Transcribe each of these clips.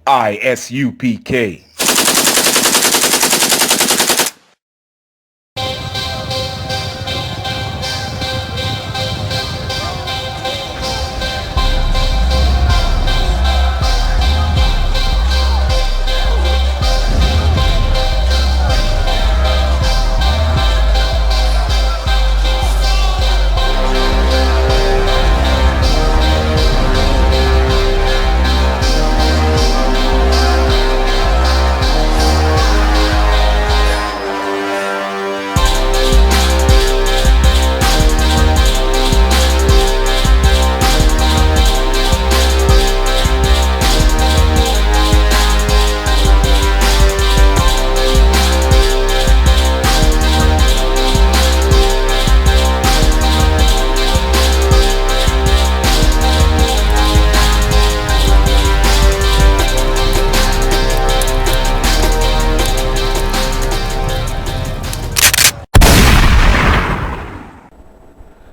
I.S.U.P.K.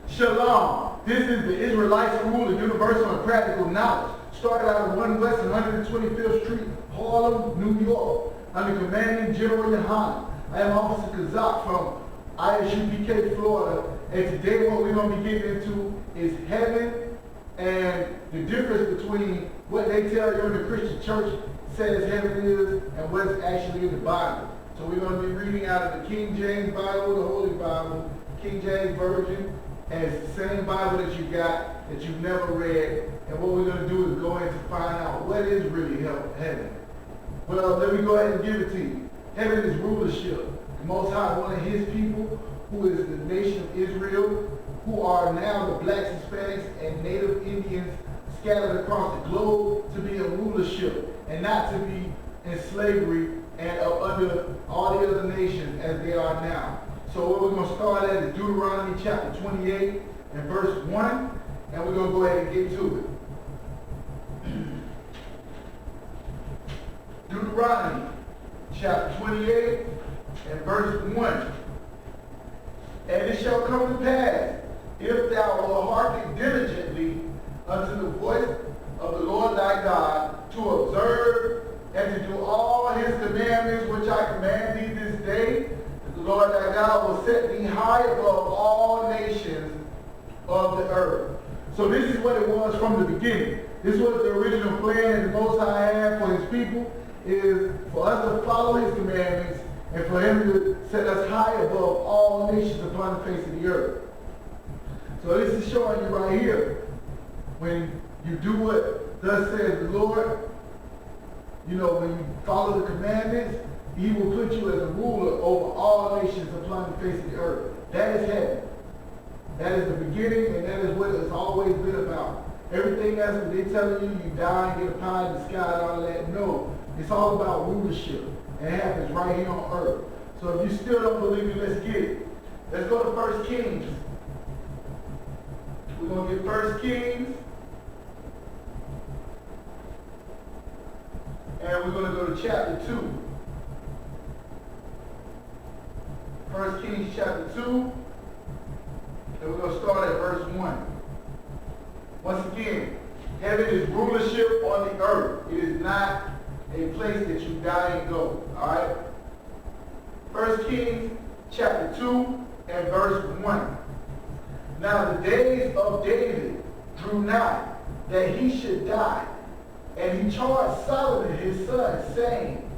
Shalom. This is the Israelites rule of universal and practical knowledge. Started out of 1 West 125th Street, Harlem, New York, under Commanding General Yohanna. I am Officer Kazak from I.S.U.P.K, Florida, and today what we're going to be getting into is heaven and the difference between what they tell you in the Christian church says heaven is and what's actually in the Bible. So we're going to be reading out of the King James Bible, the Holy Bible, King James Version, and it's the same Bible that you got that you've never read. And what we're going to do is go in to find out what is really heaven. Well, let me go ahead and give it to you. Heaven is rulership. The Most High wanted his people, who is the nation of Israel, who are now the blacks, Hispanics, and Native Indians scattered across the globe, to be in rulership and not to be in slavery and under all the other nations as they are now. So what we're going to start at is Deuteronomy chapter 28 and verse 1, and we're going to go ahead and get to it. Deuteronomy chapter 28 and verse 1. And it shall come to pass, if thou wilt hearken diligently unto the voice of the Lord thy God, to observe and to do all his commandments which I command thee this day, the Lord thy God will set thee high above all nations of the earth. So this is what it was from the beginning. This was the original plan that the Most High had for his people, is for us to follow his commandments and for him to set us high above all nations upon the face of the earth. So this is showing you right here, when you do what thus says the Lord, you know, when you follow the commandments, he will put you as a ruler over all nations upon the face of the earth. That is heaven. That is the beginning, and that is what it's always been about. Everything else, when they're telling you you die and get a pie in the sky and all that, no. It's all about rulership. And it happens right here on earth. So if you still don't believe me, let's get it. Let's go to 1 Kings. We're going to get 1 Kings. And we're going to go to chapter 2. 1 Kings chapter 2, and we're going to start at verse 1. Once again, heaven is rulership on the earth. It is not a place that you die and go. Alright? 1 Kings chapter 2 and verse 1. Now the days of David drew nigh, that he should die. And he charged Solomon his son, saying,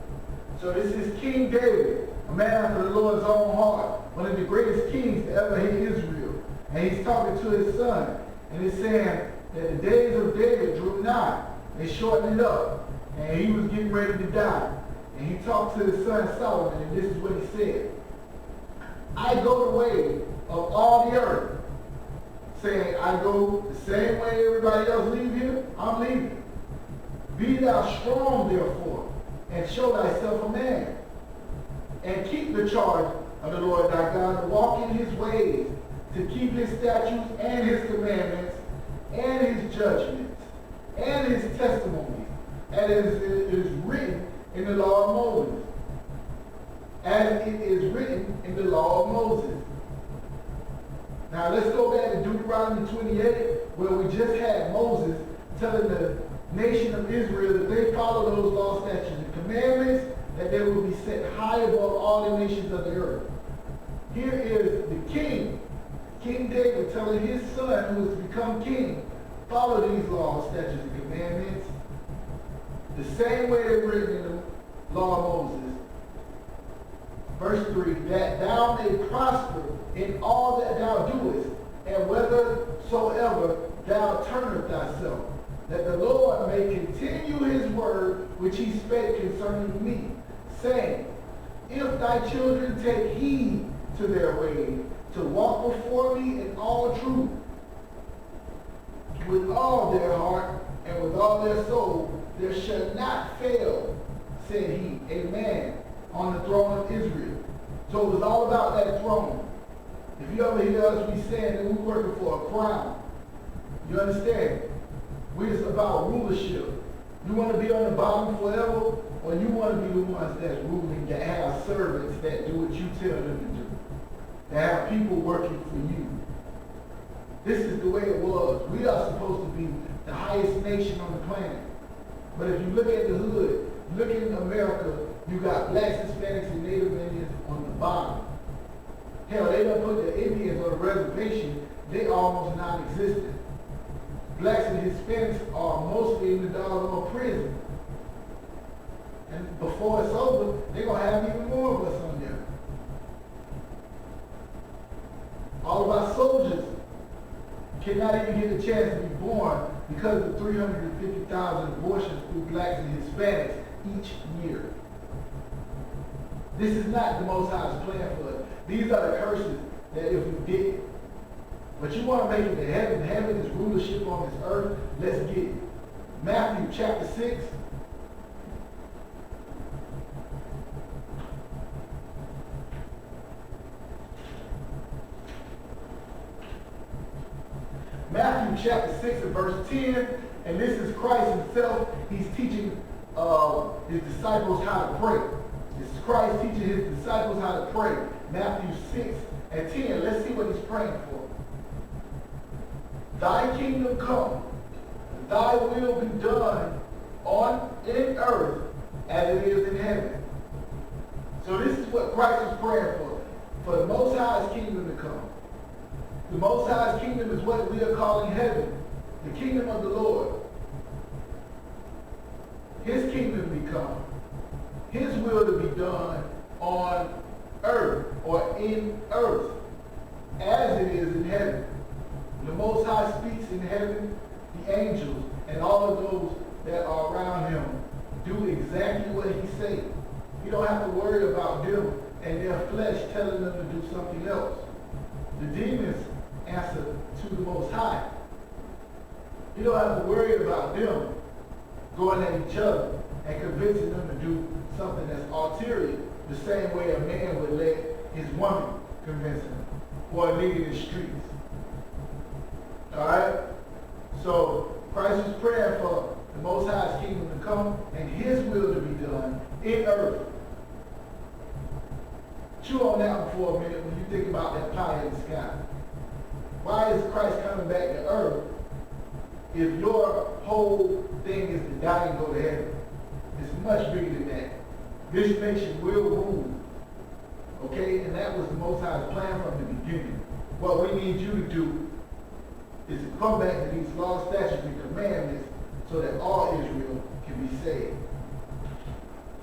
so this is King David, a man after the Lord's own heart, one of the greatest kings to ever hit Israel. And he's talking to his son, and he's saying that the days of David drew nigh. They shortened it up, and he was getting ready to die. And he talked to his son Solomon, and this is what he said. I go the way of all the earth, saying, I go the same way everybody else leave here, I'm leaving. Be thou strong, therefore, and show thyself a man, and keep the charge of the Lord thy God, to walk in his ways, to keep his statutes and his commandments, and his judgments, and his testimonies, as it is written in the law of Moses. As it is written in the law of Moses. Now let's go back to Deuteronomy 28, where we just had Moses telling the nation of Israel that they follow those laws all the nations of the earth. Here is the king, King David, telling his son who has become king, follow these laws, statutes, and commandments, the same way they're written in the law of Moses. Verse 3, that thou may prosper in all that thou doest, and whithersoever thou turnest thyself, that the Lord may continue his word which he spake concerning me, saying, if thy children take heed to their way, to walk before me in all truth, with all their heart and with all their soul, there shall not fail, said he, a man on the throne of Israel. So it was all about that throne. If you ever hear us be saying that we're working for a crown, you understand? It's about rulership. You want to be on the bottom forever, or you want to be the ones that's ruling, that have servants that do what you tell them to do, that have people working for you. This is the way it was. We are supposed to be the highest nation on the planet. But if you look at the hood, look in America, you got blacks, Hispanics, and Native Indians on the bottom. Hell, they don't put the Indians on the reservation. They almost non-existent. Blacks and Hispanics are mostly in the doggone prison. And before it's over, they're going to have even more of us on there. All of our soldiers cannot even get a chance to be born because of 350,000 abortions through blacks and Hispanics each year. This is not the Most High's plan for us. These are the curses that if we did. But you want to make it to heaven. Heaven is rulership on this earth. Let's get it. Matthew chapter 6. Matthew chapter 6 and verse 10. And this is Christ himself. He's teaching his disciples how to pray. This is Christ teaching his disciples how to pray. Matthew 6 and 10. Let's see what he's praying for. Thy kingdom come, thy will be done in earth as it is in heaven. So this is what Christ is praying for the Most High's kingdom to come. The Most High's kingdom is what we are calling heaven, the kingdom of the Lord. His kingdom be come, his will to be done on earth or in earth as it is in heaven. The Most High speaks in heaven, the angels and all of those that are around him do exactly what he says. You don't have to worry about them and their flesh telling them to do something else. The demons answer to the Most High. You don't have to worry about them going at each other and convincing them to do something that's ulterior, the same way a man would let his woman convince him, or a nigga in the streets. Alright? So Christ is praying for the Most High's kingdom to come and his will to be done in earth. Chew on that one for a minute when you think about that pie in the sky. Why is Christ coming back to earth if your whole thing is to die and go to heaven? It's much bigger than that. This nation will rule. Okay? And that was the Most High's plan from the beginning. What we need you to do is to come back to these laws, statutes, and commandments so that all Israel can be saved.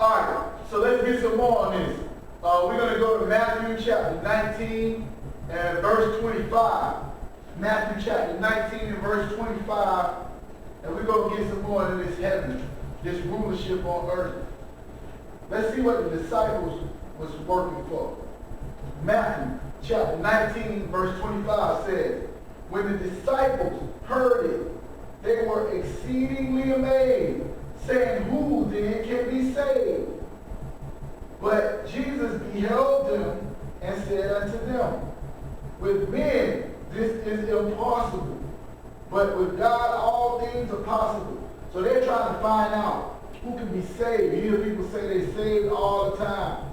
All right, so let's get some more on this. We're going to go to Matthew chapter 19 and verse 25. Matthew chapter 19 and verse 25. And we're going to get some more into this heaven, this rulership on earth. Let's see what the disciples was working for. Matthew chapter 19 verse 25 says, when the disciples heard it, they were exceedingly amazed, saying, who then can be saved? But Jesus beheld them and said unto them, with men this is impossible, but with God all things are possible. So they're trying to find out who can be saved. You hear people say they saved all the time.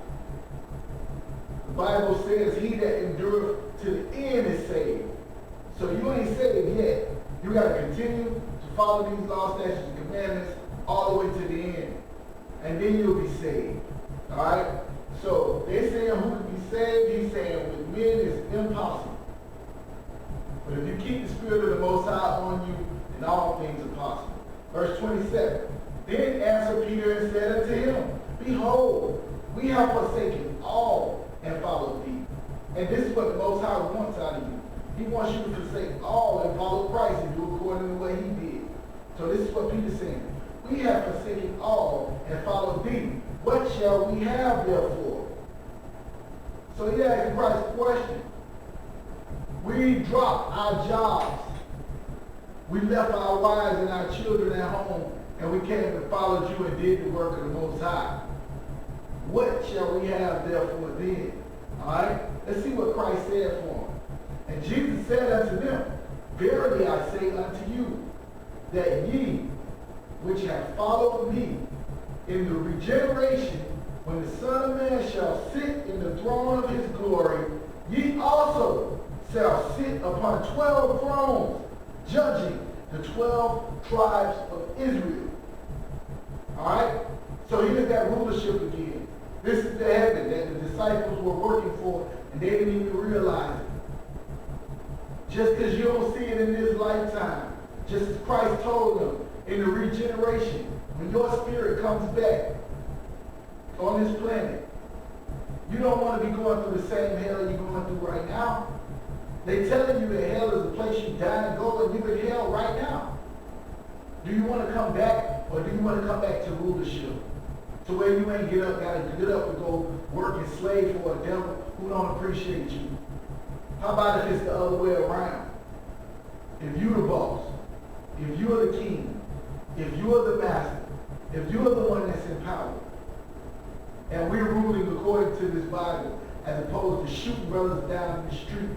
The Bible says he that endureth to the end is saved. So you ain't saved yet. You got to continue to follow these laws, statutes, and commandments all the way to the end. And then you'll be saved. All right? So they say Verse 27. Then answered Peter and said unto him, Behold, we have forsaken all and followed thee. And this is what the Most High wants out of you. He wants you to forsake all and follow Christ and do according to the way he did. So this is what Peter's saying. We have forsaken all and followed thee. What shall we have therefore? So he asked Christ a question. We dropped our jobs. We left our wives and our children at home, and we came and followed you and did the work of the Most High. What shall we have therefore then? All right? Let's see what Christ said for them. And Jesus said unto them, Verily I say unto you, that ye, which have followed me, in the regeneration, when the Son of Man shall sit in the throne of his glory, ye also shall sit upon 12 thrones, judging the 12 tribes of Israel. All right? So here's that rulership again. This is the heaven that the disciples were working for, and they didn't even realize it. Just because you don't see it in this lifetime, just as Christ told them in the regeneration, when your spirit comes back on this planet, you don't want to be going through the same hell you're going through right now. They telling you that hell is a place you die and go, and you're in hell right now. Do you want to come back, or do you want to come back to rulership? To where you ain't gotta get up and go work and slave for a devil who don't appreciate you. How about if it's the other way around? If you're the boss, if you're the king, if you're the master, if you're the one that's in power, and we're ruling according to this Bible, as opposed to shooting brothers down in the street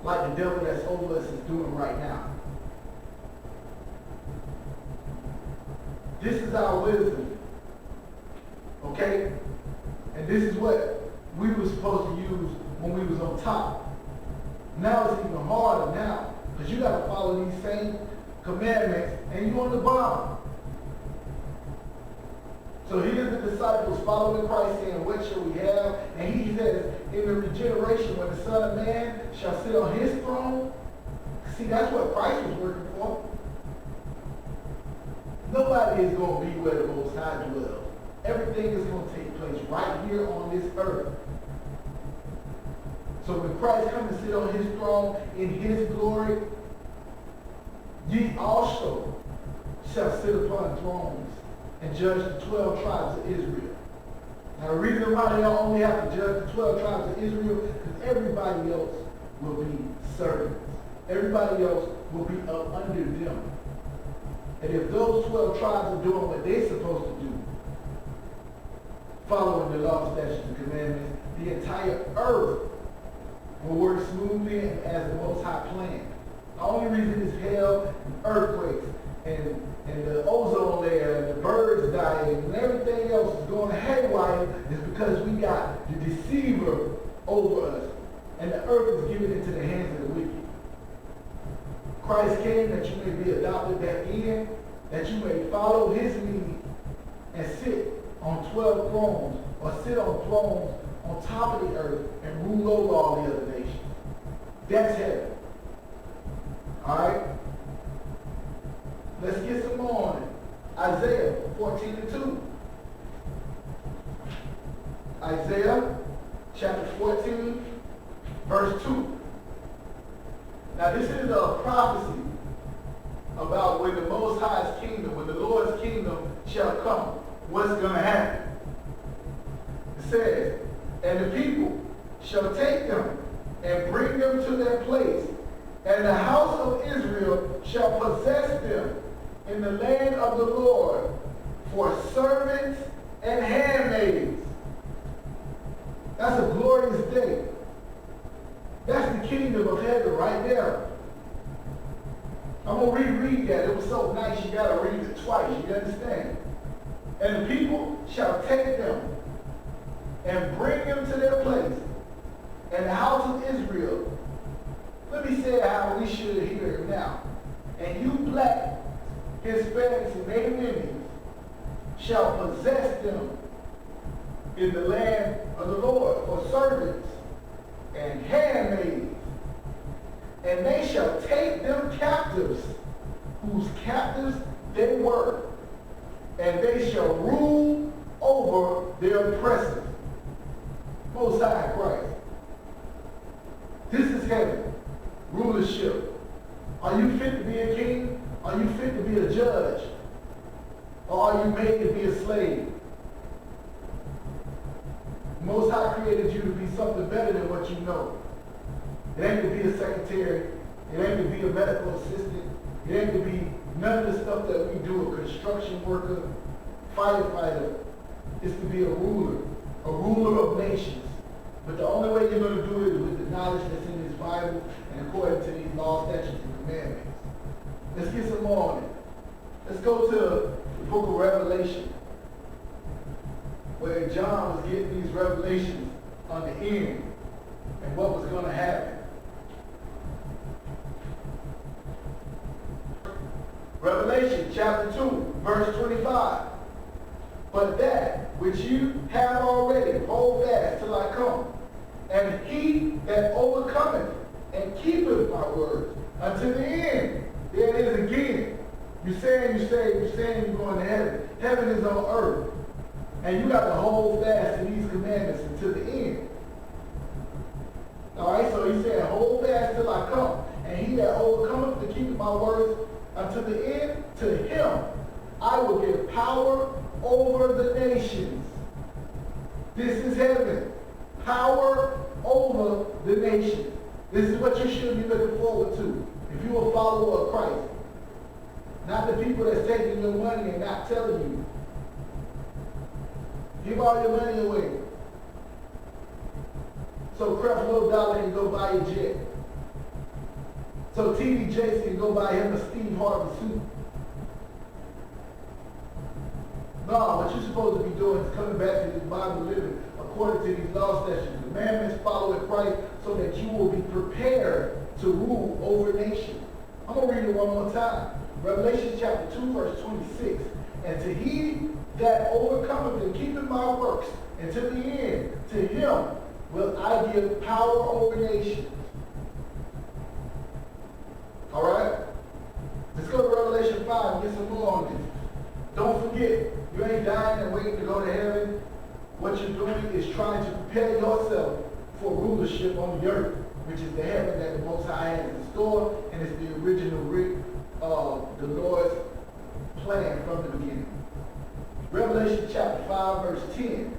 like the devil that's over us is doing right now. This is our wisdom. Okay? And this is what we were supposed to use when we was on top. Now it's even harder now, because you got to follow these same commandments, and you're on the bottom. So here's the disciples following Christ saying, what shall we have? And he says, in the regeneration, when the Son of Man shall sit on his throne. See, that's what Christ was working for. Nobody is going to be where the Most High dwells. Everything is going to take place right here on this earth. So when Christ comes to sit on his throne in his glory, ye also shall sit upon thrones and judge the 12 tribes of Israel. Now the reason why they only have to judge the 12 tribes of Israel, because everybody else will be servants. Everybody else will be up under them. And if those 12 tribes are doing what they're supposed to do, following the law, statutes, and commandments, the entire earth will work smoothly and as the Most High planned. The only reason is hell and earthquakes and the ozone layer and the birds dying and everything else is going haywire is because we got the deceiver over us. And the earth is given into the hands of the wicked. Christ came that you may be adopted back in, that you may follow his lead and sit on 12 thrones, or sit on thrones on top of the earth and rule over all the other nations. That's heaven. Alright? Let's get some more on it. Isaiah 14:2. Isaiah chapter 14, verse 2. Now this is a prophecy about when the Most High's kingdom, when the Lord's kingdom shall come. What's going to happen? It says, and the people shall take them and bring them to their place, and the house of Israel shall possess them in the land of the Lord for servants and handmaids. That's a glorious day. That's the kingdom of heaven right there. I'm going to reread that. It was so nice you got to read it twice. You understand? And the people shall take them and bring them to their place. And the house of Israel, let me say how we should hear it now. And you black, Hispanics, and Native Indians shall possess them in the land of the Lord for servants and handmaids. And they shall take them captives, whose captives they work, and they shall rule over their oppressors. Most High Christ. This is heaven. Rulership. Are you fit to be a king? Are you fit to be a judge? Or are you made to be a slave? Most High created you to be something better than what you know. It ain't to be a secretary. It ain't to be a medical assistant. It ain't to be none of the stuff that we do, a construction worker, firefighter. It's to be a ruler of nations. But the only way you're going to do it is with the knowledge that's in this Bible and according to these laws, statutes, and commandments. Let's get some more on it. Let's go to the book of Revelation, where John was getting these revelations on the end and what was going to happen. Revelation chapter 2, verse 25. But that which you have already, hold fast till I come. And he that overcometh and keepeth my words unto the end. There it is again. You're saying you're going to heaven. Heaven is on earth. And you got to hold fast to these commandments until the end. Alright, so he said, hold fast till I come. And he that overcometh to keep my words until the end, to him I will give power over the nations. This is heaven. Power over the nations. This is what you should be looking forward to if you're a follower of Christ. Not the people that's taking your money and not telling you. Give all your money away. So Creflo Dollar can go buy a jet. So T.D. Jakes can go buy him a Steve Harvey suit. No, what you're supposed to be doing is coming back to this Bible living according to these law statutes, commandments, following Christ, so that you will be prepared to rule over nations. I'm going to read it one more time. Revelation chapter 2, verse 26. And to he that overcometh and keepeth my works until the end, to him will I give power over nations. All right? Let's go to Revelation 5 and get some more on this. Don't forget, you ain't dying and waiting to go to heaven. What you're doing is trying to prepare yourself for rulership on the earth, which is the heaven that the Most High has in store, and it's the original the Lord's plan from the beginning. Revelation chapter 5, verse 10.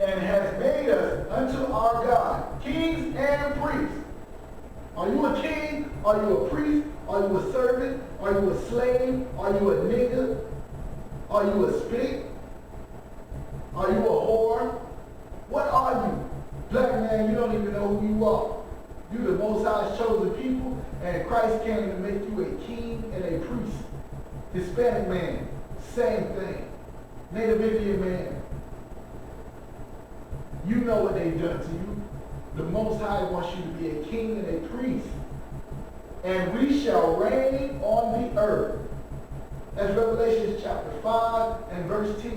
And has made us unto our God kings and priests. Are you a king? Are you a priest? Are you a servant? Are you a slave? Are you a nigger? Are you a spick? Are you a whore? What are you? Black man, you don't even know who you are. You're the Most High's chosen people, and Christ came to make you a king and a priest. Hispanic man, same thing. Native Indian man, you know what they've done to you. The Most High wants you to be a king and a priest. And we shall reign on the earth. That's Revelation chapter 5 and verse 10.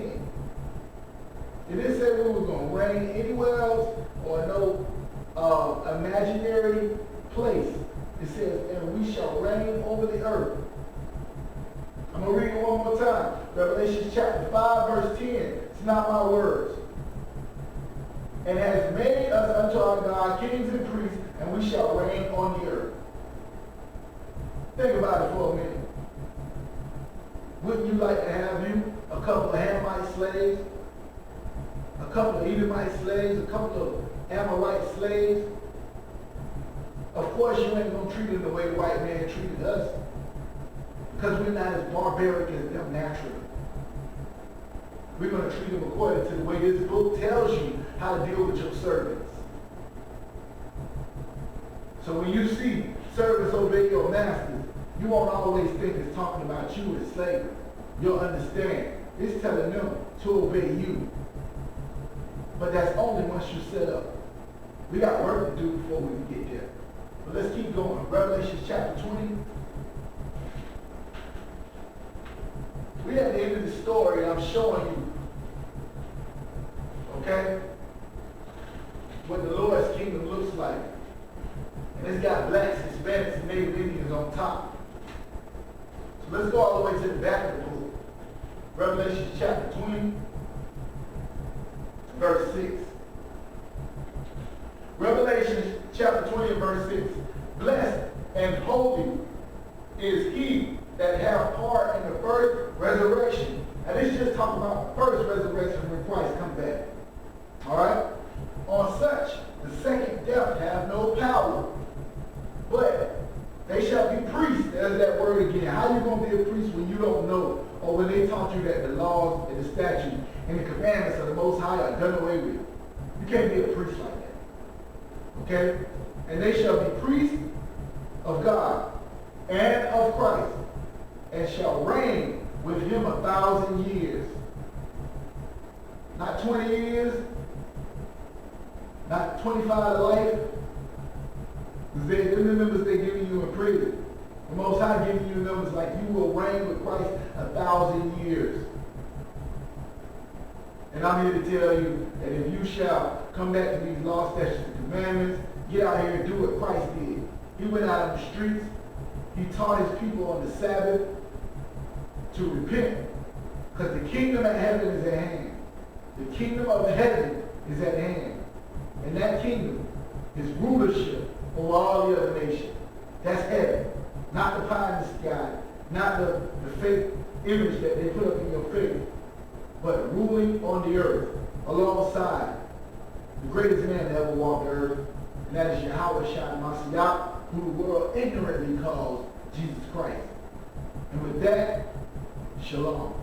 It didn't say we were going to reign anywhere else or no imaginary place. It says, and we shall reign over the earth. I'm going to read it one more time. Revelation chapter 5 verse 10. It's not my words. And has made us unto our God kings and priests, and we shall reign on the earth. Think about it for a minute. Wouldn't you like to have you a couple of Hamite slaves, a couple of Edomite slaves, a couple of Amorite slaves? Of course you ain't going to treat them the way the white man treated us, because we're not as barbaric as them naturally. We're going to treat them according to the way this book tells you how to deal with your servants. So when you see servants obey your masters, you won't always think it's talking about you as slavery. You'll understand. It's telling them to obey you. But that's only once you set up. We got work to do before we get there. But let's keep going. Revelation chapter 20. We at the end of the story, I'm showing you, okay, what the Lord's kingdom looks like. And it's got blacks, Hispanics, and Native Indians on top. So let's Let's go all the way to the back of the book. Revelation chapter 20, verse 6. Revelation chapter 20 and verse 6. Blessed and holy is he that hath part in the first resurrection. And this is just talking about the first resurrection when Christ comes back. Alright? On such, the second death hath no power, but they shall be priests. There's that word again. How you going to be a priest when you don't know? Or when they taught you that the laws and the statutes and the commandments of the Most High are done away with? You can't be a priest like that. Okay? And they shall be priests of God and of Christ, and shall reign with him 1,000 years. Not 20 years, not 25 to life. They're the numbers they're giving you in prison. The Most High giving you numbers like you will reign with Christ 1,000 years. And I'm here to tell you that if you shall come back to these laws, statutes, and commandments, get out here and do what Christ did. He went out on the streets. He taught his people on the Sabbath to repent. Because the kingdom of heaven is at hand. The kingdom of heaven is at hand. And that kingdom is rulership over all the other nations. That's heaven. Not the pie in the sky. Not the fake image that they put up in your face. But ruling on the earth alongside the greatest man that ever walked the earth. And that is SHALAM, who the world ignorantly calls Jesus Christ. And with that, shalom.